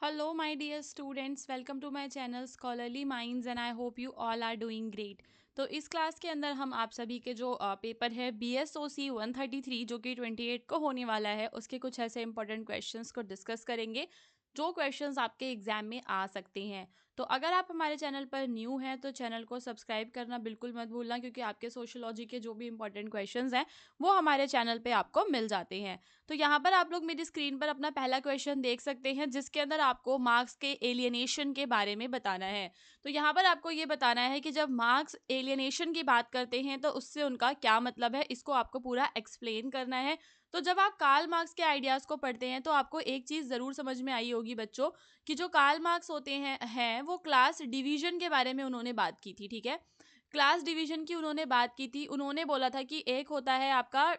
Hello, my dear students. Welcome to my channel Scholarly Minds and I hope you all are doing great. तो इस class के अंदर हम आप सभी के जो पेपर है BSOC 133 जो कि 28 को होने वाला है उसके कुछ ऐसे इंपॉर्टेंट क्वेश्चंस को डिस्कस करेंगे जो क्वेश्चंस आपके एग्जाम में आ सकते हैं। तो अगर आप हमारे चैनल पर न्यू हैं तो चैनल को सब्सक्राइब करना बिल्कुल मत भूलना क्योंकि आपके सोशियोलॉजी के जो भी इंपॉर्टेंट क्वेश्चंस हैं वो हमारे चैनल पे आपको मिल जाते हैं। तो यहाँ पर आप लोग मेरी स्क्रीन पर अपना पहला क्वेश्चन देख सकते हैं जिसके अंदर आपको मार्क्स के एलियनेशन के बारे में बताना है। तो यहाँ पर आपको ये बताना है कि जब मार्क्स एलियनेशन की बात करते हैं तो उससे उनका क्या मतलब है, इसको आपको पूरा एक्सप्लेन करना है। तो जब आप कार्ल मार्क्स के आइडियाज को पढ़ते हैं तो आपको एक चीज जरूर समझ में आई होगी बच्चों कि जो कार्ल मार्क्स होते हैं वो क्लास डिवीजन के बारे में उन्होंने बात की थी। ठीक है, क्लास डिवीजन की उन्होंने बात की थी। उन्होंने बोला था कि एक होता है आपका,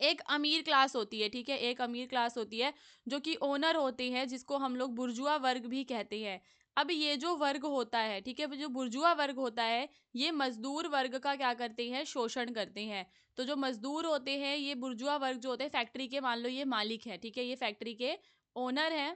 एक अमीर क्लास होती है। ठीक है, एक अमीर क्लास होती है जो कि ओनर होते हैं जिसको हम लोग बुर्जुआ वर्ग भी कहते हैं। अब ये जो वर्ग होता है, ठीक है, जो बुर्जुआ वर्ग होता है ये मजदूर वर्ग का क्या करते हैं, शोषण करते हैं। तो जो मजदूर होते हैं ये बुर्जुआ वर्ग जो होते हैं, फैक्ट्री के मान लो ये मालिक है, ठीक है, ये फैक्ट्री के ओनर हैं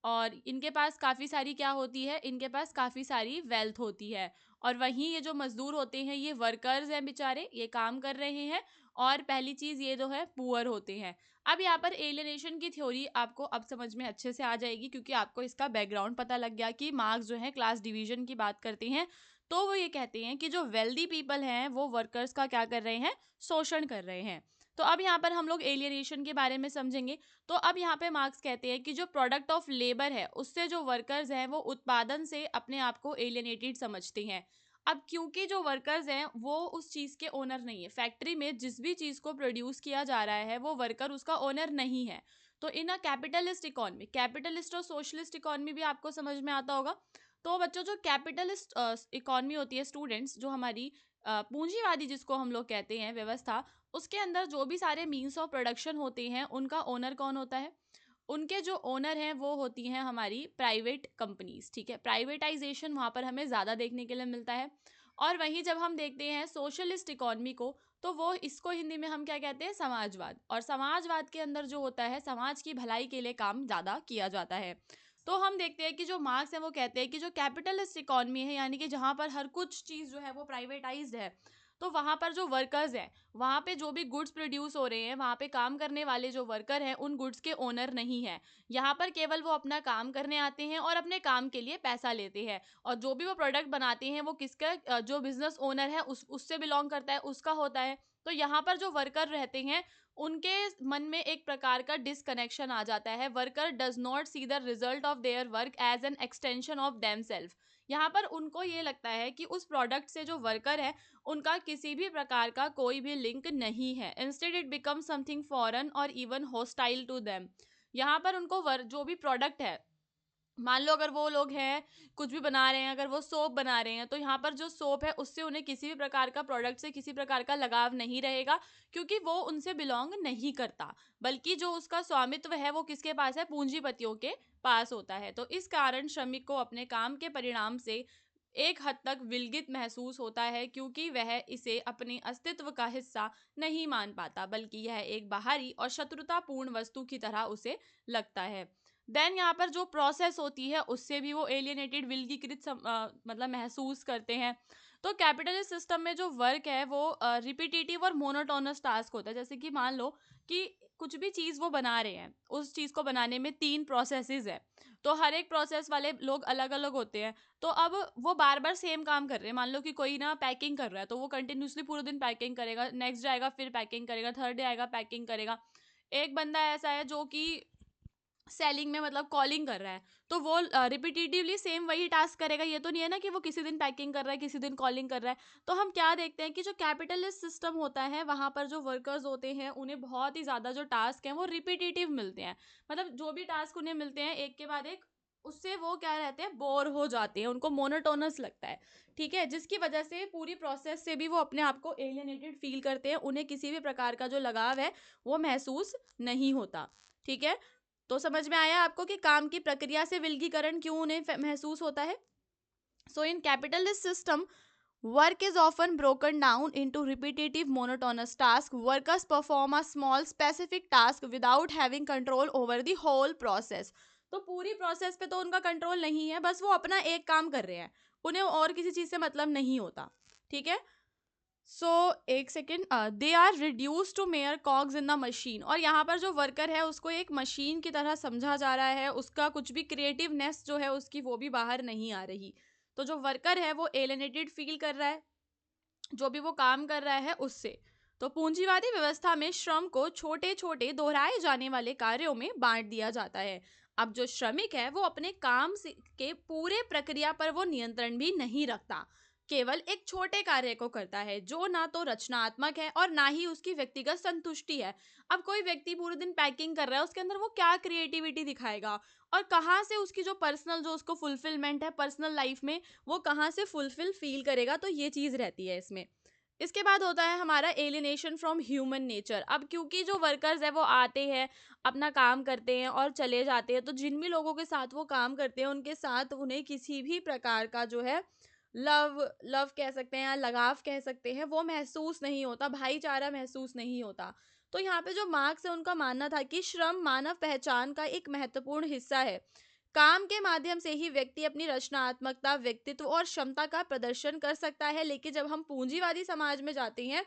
और इनके पास काफ़ी सारी क्या होती है, इनके पास काफ़ी सारी वेल्थ होती है। और वहीं ये जो मजदूर होते हैं ये वर्कर्स हैं बेचारे, ये काम कर रहे हैं। और पहली चीज ये जो है पुअर होते हैं। अब यहाँ पर एलियनेशन की थ्योरी आपको अब समझ में अच्छे से आ जाएगी क्योंकि आपको इसका बैकग्राउंड पता लग गया कि मार्क्स जो है क्लास डिवीजन की बात करते हैं। तो वो ये कहते हैं कि जो वेल्दी पीपल हैं वो वर्कर्स का क्या कर रहे हैं, शोषण कर रहे हैं। तो अब यहाँ पर हम लोग एलियनेशन के बारे में समझेंगे। तो अब यहाँ पे मार्क्स कहते हैं कि जो प्रोडक्ट ऑफ लेबर है उससे जो वर्कर्स हैं वो उत्पादन से अपने आप को एलियनेटेड समझते हैं। अब क्योंकि जो वर्कर्स हैं वो उस चीज़ के ओनर नहीं है, फैक्ट्री में जिस भी चीज़ को प्रोड्यूस किया जा रहा है वो वर्कर उसका ओनर नहीं है। तो इन अ कैपिटलिस्ट इकोनॉमी, कैपिटलिस्ट और सोशलिस्ट इकोनॉमी भी आपको समझ में आता होगा। तो बच्चों जो कैपिटलिस्ट इकोनॉमी होती है स्टूडेंट्स, जो हमारी पूंजीवादी जिसको हम लोग कहते हैं व्यवस्था, उसके अंदर जो भी सारे मीन्स ऑफ प्रोडक्शन होते हैं उनका ओनर कौन होता है, उनके जो ओनर हैं वो होती हैं हमारी प्राइवेट कंपनीज। ठीक है, प्राइवेटाइजेशन वहाँ पर हमें ज़्यादा देखने के लिए मिलता है। और वहीं जब हम देखते हैं सोशलिस्ट इकोनॉमी को तो वो इसको हिंदी में हम क्या कहते हैं, समाजवाद। और समाजवाद के अंदर जो होता है समाज की भलाई के लिए काम ज़्यादा किया जाता है। तो हम देखते हैं कि जो मार्क्स हैं वो कहते हैं कि जो कैपिटलिस्ट इकोनॉमी है यानी कि जहाँ पर हर कुछ चीज़ जो है वो प्राइवेटाइज्ड है, तो वहाँ पर जो वर्कर्स हैं, वहाँ पे जो भी गुड्स प्रोड्यूस हो रहे हैं वहाँ पे काम करने वाले जो वर्कर हैं उन गुड्स के ओनर नहीं है। यहाँ पर केवल वो अपना काम करने आते हैं और अपने काम के लिए पैसा लेते हैं। और जो भी वो प्रोडक्ट बनाते हैं वो किसका, जो बिजनेस ओनर है उससे बिलोंग करता है, उसका होता है। तो यहाँ पर जो वर्कर रहते हैं उनके मन में एक प्रकार का डिसकनेक्शन आ जाता है। Worker does not see the result of their work as an extension of them self. यहाँ पर उनको ये लगता है कि उस प्रोडक्ट से जो वर्कर है उनका किसी भी प्रकार का कोई भी लिंक नहीं है। Instead it become something foreign और इवन हॉस्टाइल टू देम। यहाँ पर उनको जो भी प्रोडक्ट है, मान लो अगर वो लोग हैं कुछ भी बना रहे हैं, अगर वो सोप बना रहे हैं तो यहाँ पर जो सोप है उससे उन्हें किसी भी प्रकार का प्रोडक्ट से किसी प्रकार का लगाव नहीं रहेगा क्योंकि वो उनसे बिलोंग नहीं करता। बल्कि जो उसका स्वामित्व है वो किसके पास है, पूंजीपतियों के पास होता है। तो इस कारण श्रमिक को अपने काम के परिणाम से एक हद तक विलगित महसूस होता है क्योंकि वह इसे अपने अस्तित्व का हिस्सा नहीं मान पाता बल्कि यह एक बाहरी और शत्रुतापूर्ण वस्तु की तरह उसे लगता है। देन यहाँ पर जो प्रोसेस होती है उससे भी वो एलियनेटेड विलगीकृत मतलब महसूस करते हैं। तो कैपिटलिस्ट सिस्टम में जो वर्क है वो रिपीटेटिव और मोनोटोनस टास्क होता है। जैसे कि मान लो कि कुछ भी चीज़ वो बना रहे हैं, उस चीज़ को बनाने में 3 प्रोसेसेस है। तो हर एक प्रोसेस वाले लोग अलग अलग होते हैं। तो अब वो बार बार सेम काम कर रहे हैं। मान लो कि कोई ना पैकिंग कर रहा है तो वो कंटिन्यूसली पूरे दिन पैकिंग करेगा, नेक्स्ट जाएगा फिर पैकिंग करेगा, थर्ड डे आएगा पैकिंग करेगा। एक बंदा ऐसा है जो कि सेलिंग में मतलब कॉलिंग कर रहा है तो वो रिपीटेटिवली सेम वही टास्क करेगा। ये तो नहीं है ना कि वो किसी दिन पैकिंग कर रहा है किसी दिन कॉलिंग कर रहा है। तो हम क्या देखते हैं कि जो कैपिटलिस्ट सिस्टम होता है वहाँ पर जो वर्कर्स होते हैं उन्हें बहुत ही ज़्यादा जो टास्क हैं वो रिपीटेटिव मिलते हैं। मतलब जो भी टास्क उन्हें मिलते हैं एक के बाद एक, उससे वो क्या रहते हैं, बोर हो जाते हैं, उनको मोनोटोनस लगता है। ठीक है, जिसकी वजह से पूरी प्रोसेस से भी वो अपने आप को एलियनेटेड फील करते हैं, उन्हें किसी भी प्रकार का जो लगाव है वो महसूस नहीं होता। ठीक है, तो समझ में आया आपको कि काम की प्रक्रिया से विलगीकरण क्यों उन्हें महसूस होता है। So in capitalist system work is often broken down into repetitive monotonous tasks. Workers perform a small specific task without having control over the whole process. तो पूरी प्रोसेस पे तो उनका कंट्रोल नहीं है, बस वो अपना एक काम कर रहे हैं, उन्हें और किसी चीज से मतलब नहीं होता। ठीक है। सो एक second, they are reduce to mere cogs in the machine. और यहाँ पर जो वर्कर है उसको एक मशीन की तरह समझा जा रहा है, उसका कुछ भी क्रिएटिवनेस जो है उसकी वो भी बाहर नहीं आ रही। तो जो वर्कर है वो एलिनेटेड फील कर रहा है जो भी वो काम कर रहा है उससे। तो पूंजीवादी व्यवस्था में श्रम को छोटे छोटे दोहराए जाने वाले कार्यों में बांट दिया जाता है। अब जो श्रमिक है वो अपने के पूरे प्रक्रिया पर वो नियंत्रण भी नहीं रखता, केवल एक छोटे कार्य को करता है जो ना तो रचनात्मक है और ना ही उसकी व्यक्तिगत संतुष्टि है। अब कोई व्यक्ति पूरे दिन पैकिंग कर रहा है, उसके अंदर वो क्या क्रिएटिविटी दिखाएगा, और कहाँ से उसकी जो पर्सनल जो उसको फुलफिलमेंट है पर्सनल लाइफ में, वो कहाँ से फुलफिल फील करेगा। तो ये चीज रहती है इसमें। इसके बाद होता है हमारा एलिनेशन फ्रॉम ह्यूमन नेचर। अब क्योंकि जो वर्कर्स है वो आते हैं, अपना काम करते हैं और चले जाते हैं, तो जिन भी लोगों के साथ वो काम करते हैं उनके साथ उन्हें किसी भी प्रकार का जो है लव लव कह सकते हैं या लगाव कह सकते हैं, वो महसूस नहीं होता, भाईचारा महसूस नहीं होता। तो यहाँ पे जो मार्क्स है उनका मानना था कि श्रम मानव पहचान का एक महत्वपूर्ण हिस्सा है। काम के माध्यम से ही व्यक्ति अपनी रचनात्मकता, व्यक्तित्व और क्षमता का प्रदर्शन कर सकता है। लेकिन जब हम पूंजीवादी समाज में जाते हैं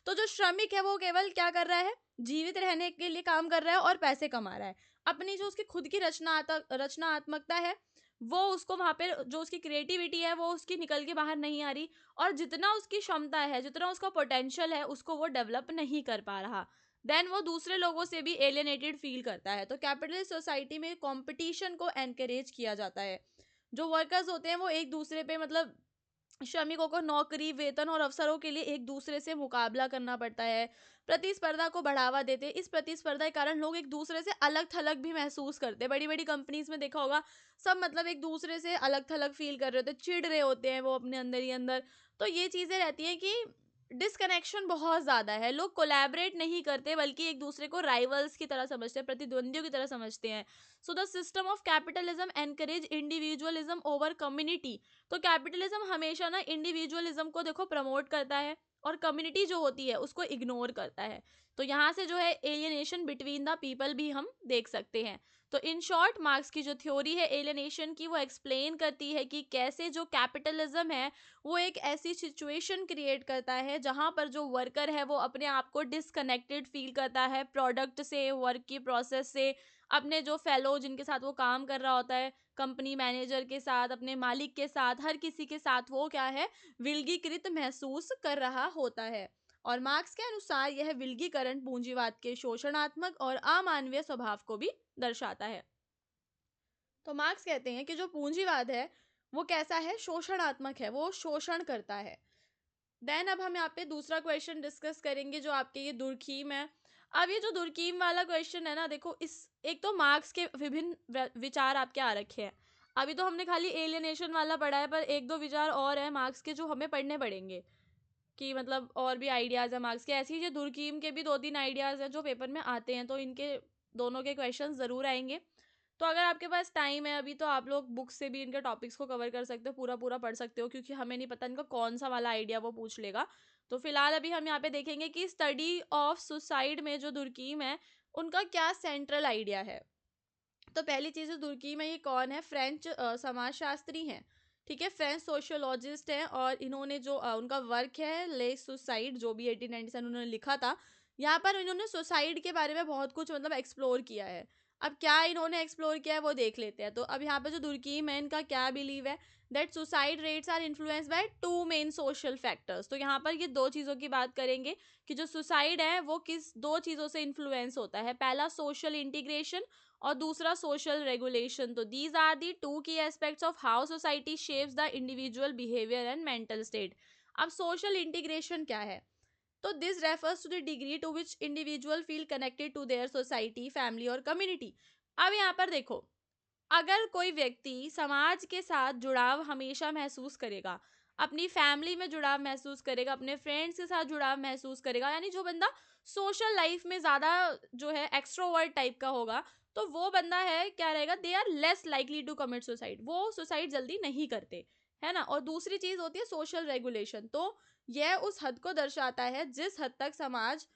तो जो श्रमिक है वो केवल क्या कर रहा है, जीवित रहने के लिए काम कर रहा है और पैसे कमा रहा है। अपनी जो उसकी खुद की रचनात्मकता है वो उसको वहां पे, जो उसकी क्रिएटिविटी है वो उसकी निकल के बाहर नहीं आ रही, और जितना उसकी क्षमता है, जितना उसका पोटेंशियल है, उसको वो डेवलप नहीं कर पा रहा। देन वो दूसरे लोगों से भी एलियनेटेड फील करता है। तो कैपिटलिस्ट सोसाइटी में कंपटीशन को एनकरेज किया जाता है। जो वर्कर्स होते हैं वो एक दूसरे पे मतलब श्रमिकों को नौकरी, वेतन और अवसरों के लिए एक दूसरे से मुकाबला करना पड़ता है। प्रतिस्पर्धा को बढ़ावा देते हैं। इस प्रतिस्पर्धा के कारण लोग एक दूसरे से अलग थलग भी महसूस करते हैं। बड़ी बड़ी कंपनीज में देखा होगा, सब मतलब एक दूसरे से अलग थलग फील कर रहे होते हैं, चिढ़ रहे होते हैं वो अपने अंदर ही अंदर। तो ये चीजें रहती हैं कि डिसकनेक्शन बहुत ज्यादा है, लोग कोलैबोरेट नहीं करते बल्कि एक दूसरे को राइवल्स की तरह समझते हैं, प्रतिद्वंदियों की तरह समझते हैं। So the system of capitalism encourage individualism over community. तो कैपिटलिज्म हमेशा ना इंडिविजुअलिज्म को देखो प्रमोट करता है, और कम्युनिटी जो होती है उसको इग्नोर करता है। तो यहाँ से जो है एलियनेशन बिटवीन द पीपल भी हम देख सकते हैं। तो इन शॉर्ट, मार्क्स की जो थ्योरी है एलियनेशन की, वो एक्सप्लेन करती है कि कैसे जो कैपिटलिज्म है वो एक ऐसी सिचुएशन क्रिएट करता है जहां पर जो वर्कर है वो अपने आप को डिसकनेक्टेड फील करता है प्रोडक्ट से, वर्क की प्रोसेस से, अपने जो फेलो जिनके साथ वो काम कर रहा होता है, कंपनी मैनेजर के साथ, अपने मालिक के साथ, हर किसी के साथ वो क्या है, विलगीकृत महसूस कर रहा होता है। और मार्क्स के अनुसार यह विलगीकरण पूंजीवाद के शोषणात्मक और अमानवीय स्वभाव को भी दर्शाता है। तो मार्क्स कहते हैं कि जो पूंजीवाद है वो कैसा है, शोषणात्मक है, वो शोषण करता है। देन अब हम यहाँ पे दूसरा क्वेश्चन डिस्कस करेंगे जो आपके ये दुर्खीम है। अब ये जो दुर्खीम वाला क्वेश्चन है ना, देखो इस एक तो मार्क्स के विभिन्न विचार आपके आ रखे हैं। अभी तो हमने खाली एलियनेशन वाला पढ़ा है, पर एक दो विचार और है मार्क्स के जो हमें पढ़ने पड़ेंगे, कि मतलब और भी आइडियाज है मार्क्स के। ऐसे ही जो दुर्कीम के भी दो तीन आइडियाज हैं जो पेपर में आते हैं, तो इनके दोनों के क्वेश्चन जरूर आएंगे। तो अगर आपके पास टाइम है अभी, तो आप लोग बुक से भी इनके टॉपिक्स को कवर कर सकते हो, पूरा पूरा पढ़ सकते हो, क्योंकि हमें नहीं पता इनका कौन सा वाला आइडिया वो पूछ लेगा। तो फिलहाल अभी हम यहाँ पे देखेंगे कि स्टडी ऑफ सुसाइड में जो दुर्कीम है उनका क्या सेंट्रल आइडिया है। तो पहली चीज है, दुर्कीम है ये कौन है, फ्रेंच समाजशास्त्री हैं। ठीक है, फ्रेंच सोशियोलॉजिस्ट हैं, और इन्होंने जो उनका वर्क है ले सुसाइड, जो भी 1897 उन्होंने लिखा था, यहाँ पर इन्होंने सुसाइड के बारे में बहुत कुछ मतलब एक्सप्लोर किया है। अब क्या इन्होंने एक्सप्लोर किया है वो देख लेते हैं। तो अब यहाँ पे जो दुर्कीम है इनका क्या बिलीव है, that suicide rates are influenced by two main social factors. तो यहाँ पर ये दो चीज़ों की बात करेंगे कि जो सुसाइड है वो किस दो चीज़ों से इन्फ्लुएंस होता है। पहला सोशल इंटीग्रेशन और दूसरा सोशल रेगुलेशन। तो these are the two key aspects of how society shapes the individual behaviour and mental state. अब सोशल इंटीग्रेशन क्या है, तो this refers to the degree to which individual feel connected to their society, family और community. अब यहाँ पर देखो, अगर कोई व्यक्ति समाज के साथ जुड़ाव हमेशा महसूस करेगा, अपनी फैमिली में जुड़ाव महसूस करेगा, अपने फ्रेंड्स के साथ जुड़ाव महसूस करेगा, यानी जो बंदा सोशल लाइफ में ज़्यादा जो है एक्सट्रोवर्ट टाइप का होगा, तो वो बंदा है क्या रहेगा, they are less likely to commit suicide, वो सुसाइड जल्दी नहीं करते, है ना। और दूसरी चीज़ होती है सोशल रेगुलेशन। तो यह उस हद को दर्शाता है जिस हद तक समाज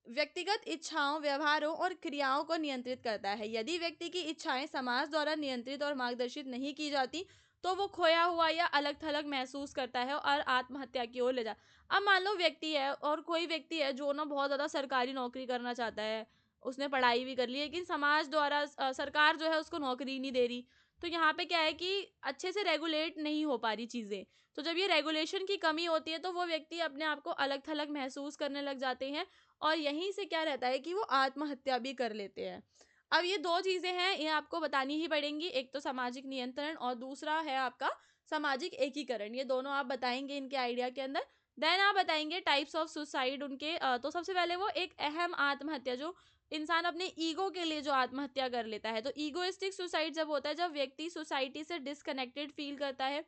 व्यक्तिगत इच्छाओं, व्यवहारों और क्रियाओं को नियंत्रित करता है। यदि व्यक्ति की इच्छाएं समाज द्वारा नियंत्रित और मार्गदर्शित नहीं की जाती, तो वो खोया हुआ या अलग-थलग महसूस करता है और आत्महत्या की ओर ले जा। अब मान लो व्यक्ति है, और कोई व्यक्ति है जो ना बहुत ज़्यादा सरकारी नौकरी करना चाहता है, उसने पढ़ाई भी कर ली, लेकिन समाज द्वारा सरकार जो है उसको नौकरी नहीं दे रही। तो यहाँ पे क्या है कि अच्छे से रेगुलेट नहीं हो पा रही चीज़ें। तो जब ये रेगुलेशन की कमी होती है, तो वो व्यक्ति अपने आप को अलग-थलग महसूस करने लग जाते हैं, और यहीं से क्या रहता है कि वो आत्महत्या भी कर लेते हैं। अब ये 2 चीज़ें हैं, ये आपको बतानी ही पड़ेंगी। एक तो सामाजिक नियंत्रण और दूसरा है आपका सामाजिक एकीकरण। ये दोनों आप बताएँगे इनके आइडिया के अंदर। देन आप बताएँगे टाइप्स ऑफ सुसाइड उनके। तो सबसे पहले वो एक अहम आत्महत्या, जो इंसान अपने ईगो के लिए जो आत्महत्या कर लेता है। तो ईगोइस्टिक सुसाइड जब होता है, जब व्यक्ति सोसाइटी से डिस्कनेक्टेड फ़ील करता है।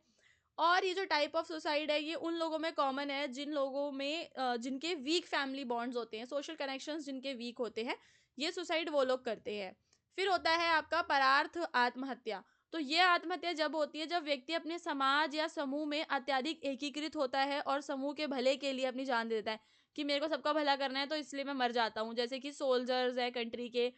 और ये जो टाइप ऑफ सुसाइड है, ये उन लोगों में कॉमन है जिन लोगों में जिनके वीक फैमिली बॉन्ड्स होते हैं, सोशल कनेक्शंस जिनके वीक होते हैं, ये सुसाइड वो लोग करते हैं। फिर होता है आपका परार्थ आत्महत्या। तो ये आत्महत्या जब होती है, जब व्यक्ति अपने समाज या समूह में अत्यधिक एकीकृत होता है और समूह के भले के लिए अपनी जान दे देता है कि मेरे को सबका भला करना है, तो इसलिए मैं मर जाता हूँ। जैसे कि सोल्जर्स है कंट्री के,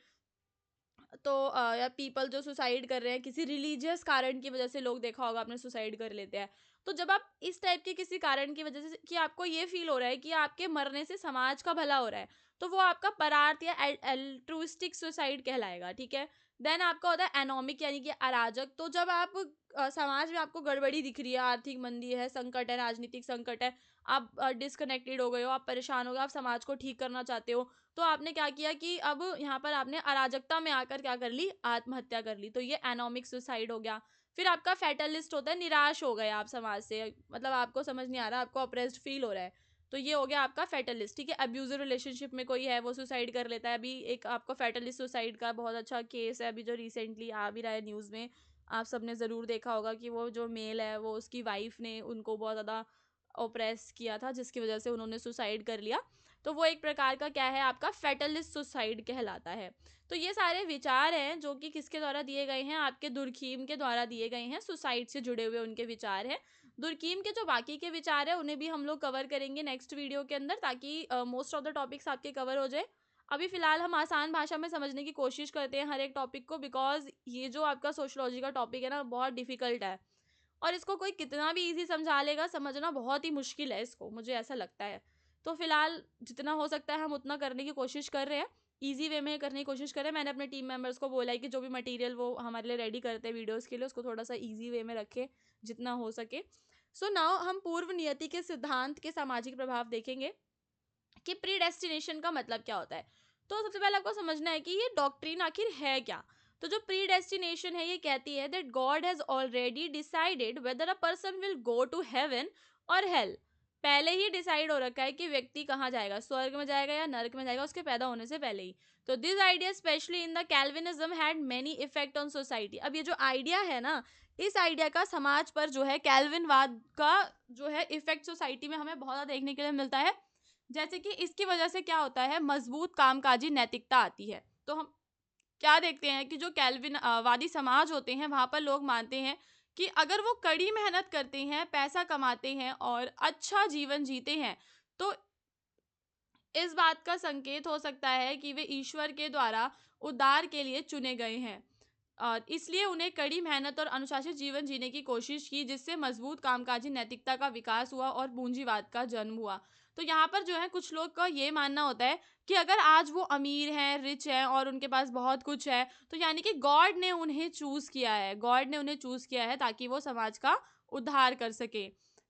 तो या पीपल जो सुसाइड कर रहे हैं किसी रिलीजियस कारण की वजह से, लोग देखा होगा आपने सुसाइड कर लेते हैं। तो जब आप इस टाइप के किसी कारण की वजह से कि आपको ये फील हो रहा है कि आपके मरने से समाज का भला हो रहा है, तो वो आपका परार्थ या एल्ट्रुइस्टिक सुसाइड कहलाएगा, ठीक है। देन आपका होता है एनोमिक, यानी कि अराजक। तो जब आप समाज में आपको गड़बड़ी दिख रही है, आर्थिक मंदी है, संकट है, राजनीतिक संकट है, आप डिस्कनेक्टेड हो गए हो, आप परेशान हो गए, आप समाज को ठीक करना चाहते हो, तो आपने क्या किया कि अब यहाँ पर आपने अराजकता में आकर क्या कर ली, आत्महत्या कर ली। तो ये एनोमिक सुसाइड हो गया। फिर आपका फैटलिस्ट होता है, निराश हो गए आप समाज से, मतलब आपको समझ नहीं आ रहा, आपको अप्रेस्ड फील हो रहा है, तो ये हो गया आपका फैटलिस्ट, ठीक है। अब्यूजर रिलेशनशिप में कोई है, वो सुसाइड कर लेता है। अभी एक आपको फैटलिस्ट सुसाइड का बहुत अच्छा केस है, अभी जो रिसेंटली आ भी रहा है न्यूज़ में, आप सबने ज़रूर देखा होगा कि वो जो मेल है, वो उसकी वाइफ ने उनको बहुत ज़्यादा ओप्रेस किया था, जिसकी वजह से उन्होंने सुसाइड कर लिया। तो वो एक प्रकार का क्या है, आपका फैटलिस्ट सुसाइड कहलाता है। तो ये सारे विचार हैं जो कि किसके द्वारा दिए गए हैं, आपके दुर्खीम के द्वारा दिए गए हैं, सुसाइड से जुड़े हुए उनके विचार हैं। दुर्खीम के जो बाकी के विचार हैं, उन्हें भी हम लोग कवर करेंगे नेक्स्ट वीडियो के अंदर, ताकि मोस्ट ऑफ द टॉपिक्स आपके कवर हो जाए। अभी फिलहाल हम आसान भाषा में समझने की कोशिश करते हैं हर एक टॉपिक को, बिकॉज ये जो आपका सोशोलॉजी का टॉपिक है ना, बहुत डिफिकल्ट है, और इसको कोई कितना भी इजी समझा लेगा, समझना बहुत ही मुश्किल है इसको, मुझे ऐसा लगता है। तो फिलहाल जितना हो सकता है हम उतना करने की कोशिश कर रहे हैं, इजी वे में करने की कोशिश कर रहे हैं। मैंने अपने टीम मेंबर्स को बोला है कि जो भी मटेरियल वो हमारे लिए रेडी करते हैं वीडियोस के लिए, उसको थोड़ा सा इजी वे में रखें जितना हो सके। सो नाउ हम पूर्व नियति के सिद्धांत के सामाजिक प्रभाव देखेंगे कि प्रीडेस्टिनेशन का मतलब क्या होता है। तो सबसे पहले आपको समझना है कि ये डॉक्ट्रिन आखिर है क्या। तो जो प्रीडेस्टिनेशन है, ये कहती है that God has already decided whether a person will go to heaven और हेल। पहले ही डिसाइड हो रखा है कि व्यक्ति कहाँ जाएगा, स्वर्ग में जाएगा या नरक में जाएगा, उसके पैदा होने से पहले ही। तो this idea specially in the Calvinism had many effect on society. अब ये जो आइडिया है ना, इस आइडिया का समाज पर जो है, कैल्विनवाद का जो है इफेक्ट सोसाइटी में हमें बहुत ज़्यादा देखने के लिए मिलता है। जैसे कि इसकी वजह से क्या होता है, मजबूत कामकाजी नैतिकता आती है। तो हम क्या देखते हैं कि जो कैल्विन वादी समाज होते हैं, वहां पर लोग मानते हैं कि अगर वो कड़ी मेहनत करते हैं, पैसा कमाते हैं और अच्छा जीवन जीते हैं, तो इस बात का संकेत हो सकता है कि वे ईश्वर के द्वारा उद्धार के लिए चुने गए हैं, और इसलिए उन्हें कड़ी मेहनत और अनुशासित जीवन जीने की कोशिश की, जिससे मजबूत कामकाजी नैतिकता का विकास हुआ और पूंजीवाद का जन्म हुआ। तो यहाँ पर जो है कुछ लोग का ये मानना होता है कि अगर आज वो अमीर हैं, रिच हैं और उनके पास बहुत कुछ है, तो यानी कि गॉड ने उन्हें चूज किया है, गॉड ने उन्हें चूज किया है ताकि वो समाज का उद्धार कर सके।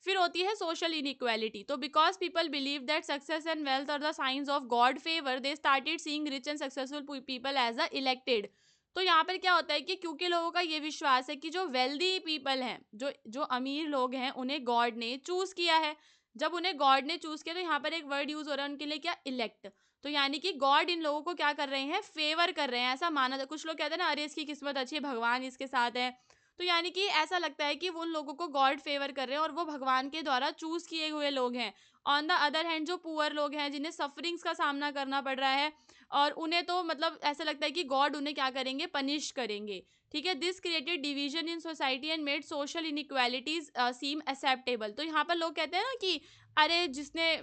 फिर होती है सोशल इनइक्वालिटी। तो because people believe that success and wealth are the signs of God favor, they started seeing rich and successful people as the elected. तो यहाँ पर क्या होता है कि क्योंकि लोगों का ये विश्वास है कि जो वेल्दी पीपल हैं, जो जो अमीर लोग हैं, उन्हें गॉड ने चूज किया है। जब उन्हें गॉड ने चूज किया, तो यहाँ पर एक वर्ड यूज हो रहा है उनके लिए, क्या, इलेक्ट। तो यानी कि गॉड इन लोगों को क्या कर रहे हैं, फेवर कर रहे हैं, ऐसा माना जाता है। कुछ लोग कहते हैं ना, अरे इसकी किस्मत अच्छी है, भगवान इसके साथ है। तो यानी कि ऐसा लगता है कि वो उन लोगों को गॉड फेवर कर रहे हैं और वो भगवान के द्वारा चूज किए हुए लोग हैं। ऑन द अदर हैंड जो पुअर लोग हैं, जिन्हें सफरिंग्स का सामना करना पड़ रहा है, और उन्हें तो मतलब ऐसा लगता है कि गॉड उन्हें क्या करेंगे, पनिश करेंगे। ठीक है, this created division in society and made social inequalities seem acceptable. तो यहाँ पर लोग कहते हैं ना कि अरे जिसने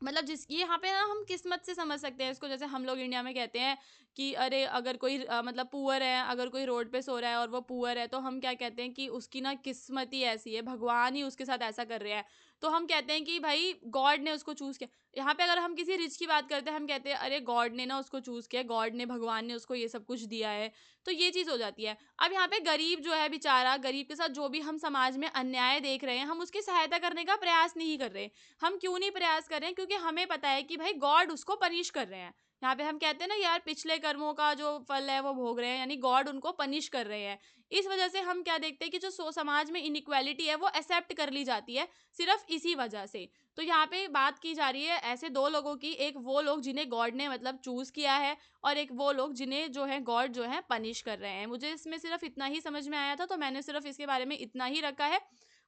मतलब जिस यहाँ पे ना हम किस्मत से समझ सकते हैं इसको, जैसे हम लोग इंडिया में कहते हैं कि अरे अगर कोई मतलब पुअर है, अगर कोई रोड पे सो रहा है और वो पुअर है, तो हम क्या कहते हैं कि उसकी ना किस्मत ही ऐसी है, भगवान ही उसके साथ ऐसा कर रहा है। तो हम कहते हैं कि भाई गॉड ने उसको चूज किया। यहाँ पे अगर हम किसी रिच की बात करते हैं, हम कहते हैं अरे गॉड ने ना उसको चूज किया, गॉड ने, भगवान ने उसको ये सब कुछ दिया है। तो ये चीज हो जाती है। अब यहाँ पे गरीब जो है बेचारा, गरीब के साथ जो भी हम समाज में अन्याय देख रहे हैं, हम उसकी सहायता करने का प्रयास नहीं कर रहे। हम क्यों नहीं प्रयास कर रहे हैं? क्योंकि हमें पता है कि भाई गॉड उसको पनिश कर रहे हैं। यहाँ पे हम कहते हैं ना यार, पिछले कर्मों का जो फल है वो भोग रहे हैं, यानी गॉड उनको पनिश कर रहे हैं। इस वजह से हम क्या देखते हैं कि जो समाज में इनइक्वालिटी है वो एक्सेप्ट कर ली जाती है, सिर्फ इसी वजह से। तो यहाँ पे बात की जा रही है ऐसे दो लोगों की, एक वो लोग जिन्हें गॉड ने मतलब चूज किया है, और एक वो लोग जिन्हें जो है गॉड जो है पनिश कर रहे हैं। मुझे इसमें सिर्फ इतना ही समझ में आया था, तो मैंने सिर्फ इसके बारे में इतना ही रखा है।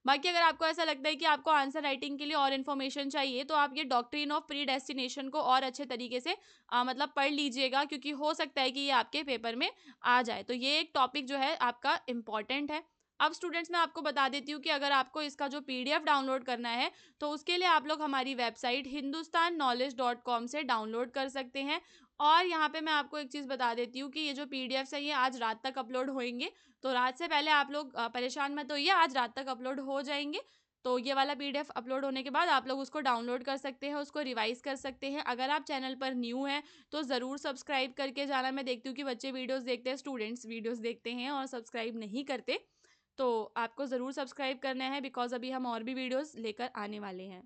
बाकी अगर आपको ऐसा लगता है कि आपको आंसर राइटिंग के लिए और इन्फॉर्मेशन चाहिए, तो आप ये डॉक्ट्रिन ऑफ प्री डेस्टिनेशन को और अच्छे तरीके से मतलब पढ़ लीजिएगा, क्योंकि हो सकता है कि ये आपके पेपर में आ जाए। तो ये एक टॉपिक जो है आपका इम्पॉर्टेंट है। अब स्टूडेंट्स, मैं आपको बता देती हूँ कि अगर आपको इसका जो पीडीएफ डाउनलोड करना है, तो उसके लिए आप लोग हमारी वेबसाइट hindustannowledge.com से डाउनलोड कर सकते हैं। और यहाँ पे मैं आपको एक चीज़ बता देती हूँ कि ये जो पीडीएफ्स है ये आज रात तक अपलोड होंगे। तो रात से पहले आप लोग परेशान मत होइए, आज रात तक अपलोड हो जाएंगे। तो ये वाला पीडीएफ अपलोड होने के बाद आप लोग उसको डाउनलोड कर सकते हैं, उसको रिवाइज कर सकते हैं। अगर आप चैनल पर न्यू हैं तो ज़रूर सब्सक्राइब करके जाना। मैं देखती हूँ कि बच्चे वीडियोस देखते हैं, स्टूडेंट्स वीडियोस देखते हैं और सब्सक्राइब नहीं करते। तो आपको ज़रूर सब्सक्राइब करना है, बिकॉज अभी हम और भी वीडियोस लेकर आने वाले हैं।